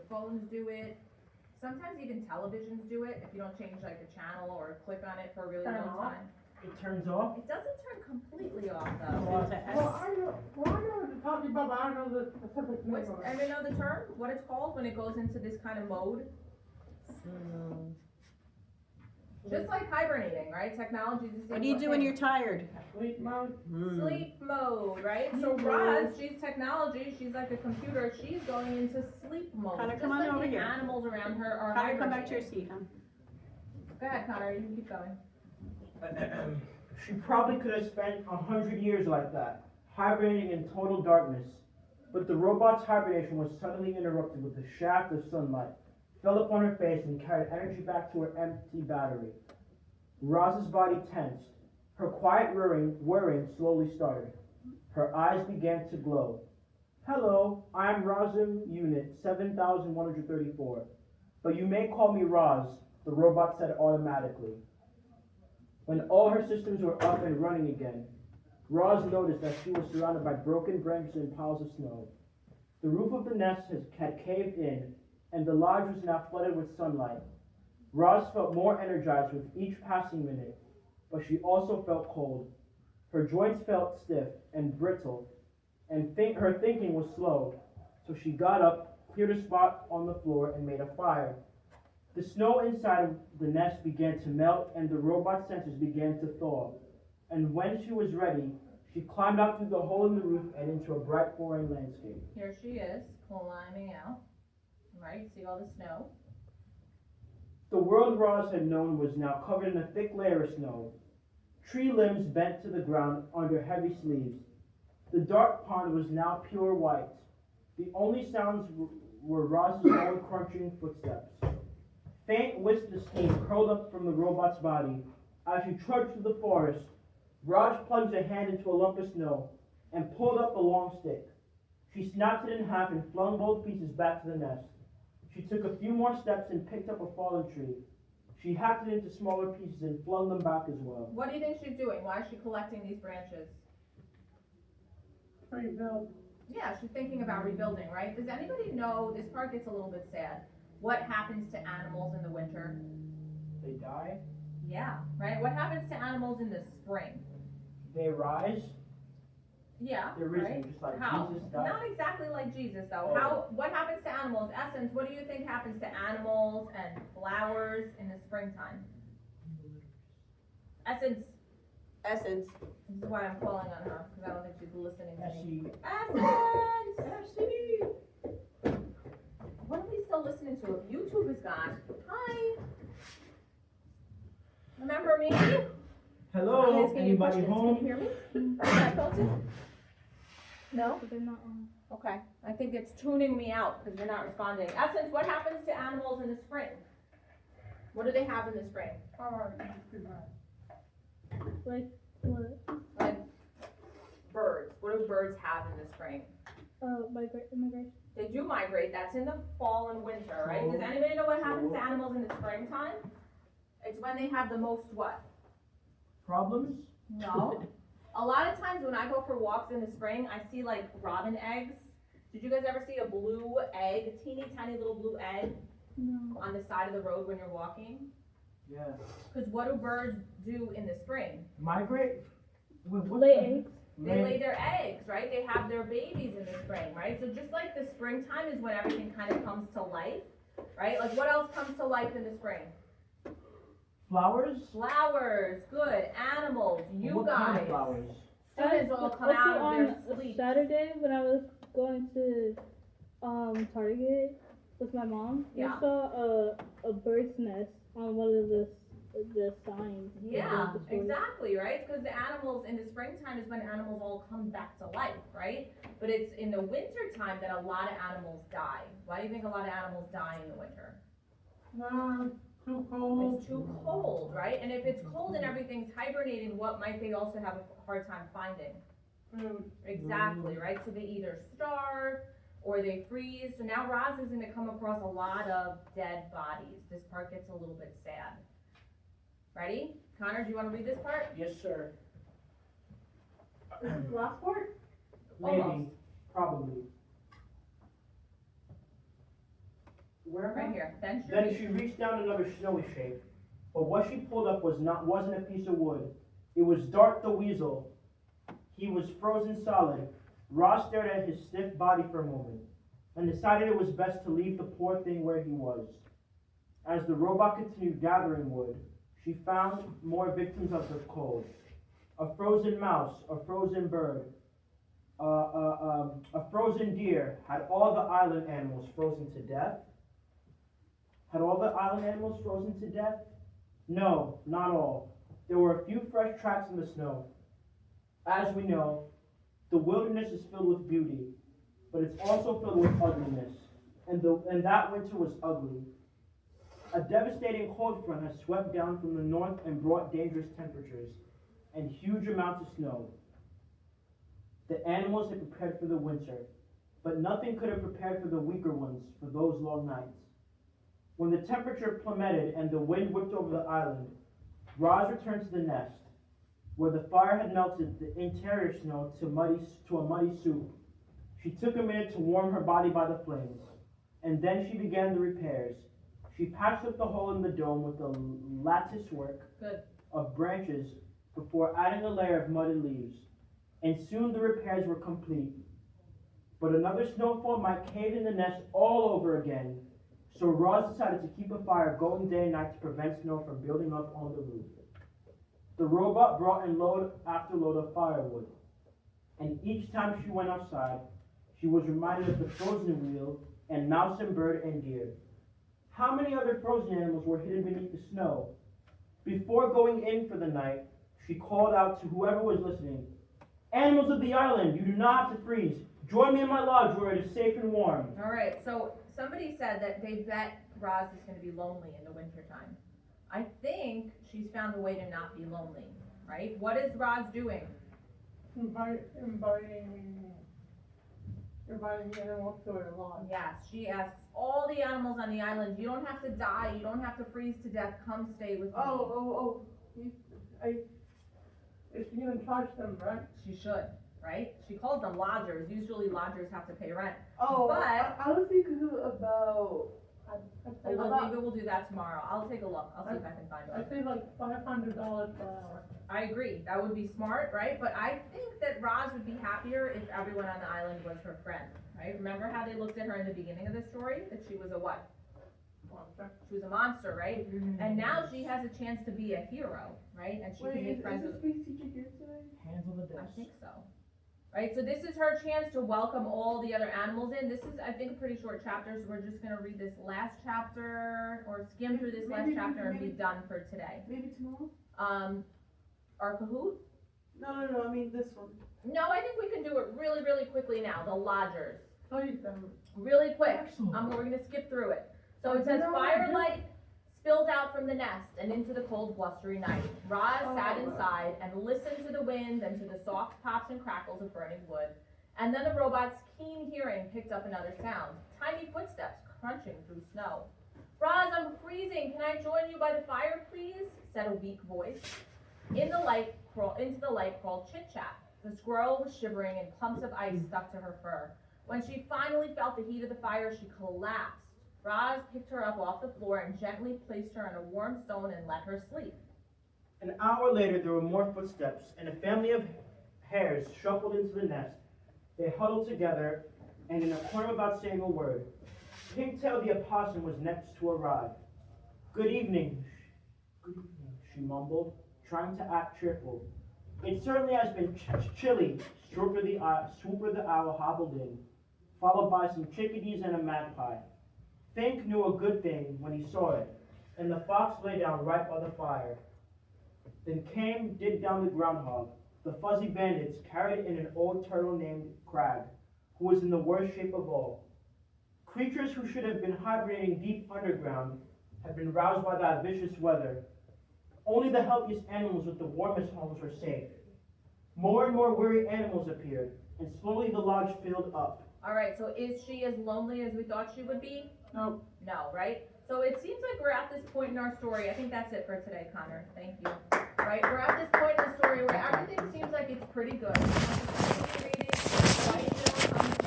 phones do it. Sometimes even televisions do it if you don't change like the channel or click on it for a really Turn long off? time. It turns off. It doesn't turn completely off though. Well, I know what you're talking about, but I don't know the specific name What's, of it. anyone know the term? What it's called when it goes into this kind of mode? Just like hibernating, right? Technology is the same. What do you do when you're tired? Sleep mode. Sleep mode, right? So Roz, she's technology, she's like a computer, she's going into sleep mode. Connor, Just come on like over the here. animals around her are Connor, hibernating. come back to your seat, huh? Go ahead, Connor, you can keep going. She probably could have spent 100 years like that, hibernating in total darkness. But the robot's hibernation was suddenly interrupted with a shaft of sunlight, fell upon her face and carried energy back to her empty battery. Roz's body tensed. Her quiet whirring slowly started. Her eyes began to glow. Hello, I am Rozim Unit 7134. But you may call me Roz, the robot said automatically. When all her systems were up and running again, Roz noticed that she was surrounded by broken branches and piles of snow. The roof of the nest had caved in, and the lodge was now flooded with sunlight. Roz felt more energized with each passing minute, but she also felt cold. Her joints felt stiff and brittle, and her thinking was slow, so she got up, cleared a spot on the floor, and made a fire. The snow inside of the nest began to melt, and the robot's sensors began to thaw. And when she was ready, she climbed out through the hole in the roof and into a bright foreign landscape. Here she is, climbing out. Right, see all the snow? The world Roz had known was now covered in a thick layer of snow. Tree limbs bent to the ground under heavy sleeves. The dark pond was now pure white. The only sounds were Roz's own crunching footsteps. Faint wisps of steam curled up from the robot's body. As she trudged through the forest, Roz plunged a hand into a lump of snow and pulled up the long stick. She snapped it in half and flung both pieces back to the nest. She took a few more steps and picked up a fallen tree. She hacked it into smaller pieces and flung them back as well. What do you think she's doing? Why is she collecting these branches? Rebuild. Yeah, she's thinking about rebuilding, right? Does anybody know, this part gets a little bit sad, what happens to animals in the winter? They die, Yeah, right? What happens to animals in the spring? they rise, Yeah, they're right? risen, just like How? Jesus died. Not exactly like Jesus though. Oh. What happens to animals? Essence, what do you think happens to animals and flowers in the springtime? Essence, Essence. this is why I'm calling on her, because I don't think she's listening to me. Essie. Essence! What are we still listening to? If YouTube is gone. Hi! Remember me? I'm Hello, asking you anybody questions. home? Can you hear me? Is that filtered? No? But they're not on. Okay, I think it's tuning me out because you're not responding. Essence, what happens to animals in the spring? What do they have in the spring? Like what? Like birds. What do birds have in the spring? Immigration. They do migrate. That's in the fall and winter, right? Does anybody know what happens to animals in the springtime? It's when they have the most what? Problems? No. A lot of times when I go for walks in the spring, I see like robin eggs. Did you guys ever see a blue egg, a teeny tiny little blue egg No. on the side of the road when you're walking? Yeah. Because what do birds do in the spring? Migrate? Lay eggs. They lay their eggs, right? They have their babies in the spring, right? So just like the springtime is when everything kind of comes to life, right? Like what else comes to life in the spring? Flowers? Flowers, good. Animals, you What guys. kind of flowers? Students all come Also out of on their sleep. Saturday when I was going to Target with my mom, Yeah. we saw a bird's nest on one of the signs. Yeah, the store. exactly, right? Because the animals in the springtime is when animals all come back to life, right? But it's in the winter time that a lot of animals die. Why do you think a lot of animals die in the winter? Too cold. It's too cold, right? And if it's cold and everything's hibernating, what might they also have a hard time finding? Food. Exactly, right? So they either starve or they freeze. So now Roz is gonna come across a lot of dead bodies. This part gets a little bit sad. Ready? Connor, do you wanna read this part? Yes, sir. This is the last part? Maybe. Almost. Probably. Where? Right here. Then she Then she reached down another snowy shape, but what she pulled up wasn't a piece of wood. It was Dart the Weasel. He was frozen solid. Roz stared at his stiff body for a moment, and decided it was best to leave the poor thing where he was. As the robot continued gathering wood, she found more victims of the cold. A frozen mouse, a frozen bird, a frozen deer. Had all the island animals frozen to death? Had all the island animals frozen to death? No, not all. There were a few fresh tracks in the snow. As we know, the wilderness is filled with beauty, but it's also filled with ugliness, and that winter was ugly. A devastating cold front has swept down from the north and brought dangerous temperatures and huge amounts of snow. The animals had prepared for the winter, but nothing could have prepared for the weaker ones for those long nights. When the temperature plummeted and the wind whipped over the island, Roz returned to the nest, where the fire had melted the interior snow to a muddy soup. She took a minute to warm her body by the flames, and then she began the repairs. She patched up the hole in the dome with the lattice work of branches before adding a layer of mud and leaves, and soon the repairs were complete. But another snowfall might cave in the nest all over again, so Roz decided to keep a fire going day and night to prevent snow from building up on the roof. The robot brought in load after load of firewood, and each time she went outside, she was reminded of the frozen wheel and mouse and bird and deer. How many other frozen animals were hidden beneath the snow? Before going in for the night, she called out to whoever was listening, "Animals of the island, you do not have to freeze. Join me in my lodge where it is safe and warm." All right, so somebody said that they bet Roz is going to be lonely in the wintertime. I think she's found a way to not be lonely, right? What is Roz doing? Inviting animals to her lawn. Yes, she asks all the animals on the island, you don't have to die, you don't have to freeze to death, come stay with me. Is she gonna charge them, right? She should, right? She calls them lodgers. Usually lodgers have to pay rent. Oh, But- I was thinking about. Maybe we'll do that tomorrow. I'll take a look. I'll see if I can find I one. say like $500 per hour. I agree. That would be smart, right? But I think that Roz would be happier if everyone on the island was her friend, right? Remember how they looked at her in the beginning of the story? That she was a what? She was a monster, right? And now she has a chance to be a hero, right? And she can make friends with. Space teacher here today? Hands on the I desk. think so. Right, so this is her chance to welcome all the other animals in. This is, I think, a pretty short chapter, so we're just gonna read this last chapter, or skim through this last Maybe- chapter and be maybe- done for today. Maybe tomorrow? Our Kahoot? No, I mean this one. No, I think we can do it really, really quickly now, the lodgers. Please, Really quick, Excellent. we're gonna skip through it. So I it says, don't know what to do. firelight spilled out from the nest and into the cold blustery night. Roz sat Oh. inside and listened to the wind and to the soft pops and crackles of burning wood. And then the robot's keen hearing picked up another sound, tiny footsteps crunching through snow. "Roz, I'm freezing, can I join you by the fire, please?" said a weak voice. Into the light crawled Chit-Chat. The squirrel was shivering and clumps of ice stuck to her fur. When she finally felt the heat of the fire, she collapsed. Roz picked her up off the floor and gently placed her on a warm stone and let her sleep. An hour later, there were more footsteps, and a family of hares shuffled into the nest. They huddled together, and in a corner without saying a word, Pigtail the opossum was next to arrive. Good evening, she mumbled, trying to act cheerful. "It certainly has been chilly." Swooper the owl hobbled in, followed by some chickadees and a magpie. Fink knew a good thing when he saw it, and the fox lay down right by the fire. Then came Dig Down the groundhog. The fuzzy bandits carried in an old turtle named Crag, who was in the worst shape of all. Creatures who should have been hibernating deep underground had been roused by that vicious weather. Only the healthiest animals with the warmest homes were safe. More and more weary animals appeared, and slowly the lodge filled up. All right, so is she as lonely as we thought she would be? No. No, right? So it seems like we're at this point in our story. I think that's it for today, Connor. Thank you. Right, we're at this point in the story where everything seems like it's pretty good. Reading, right?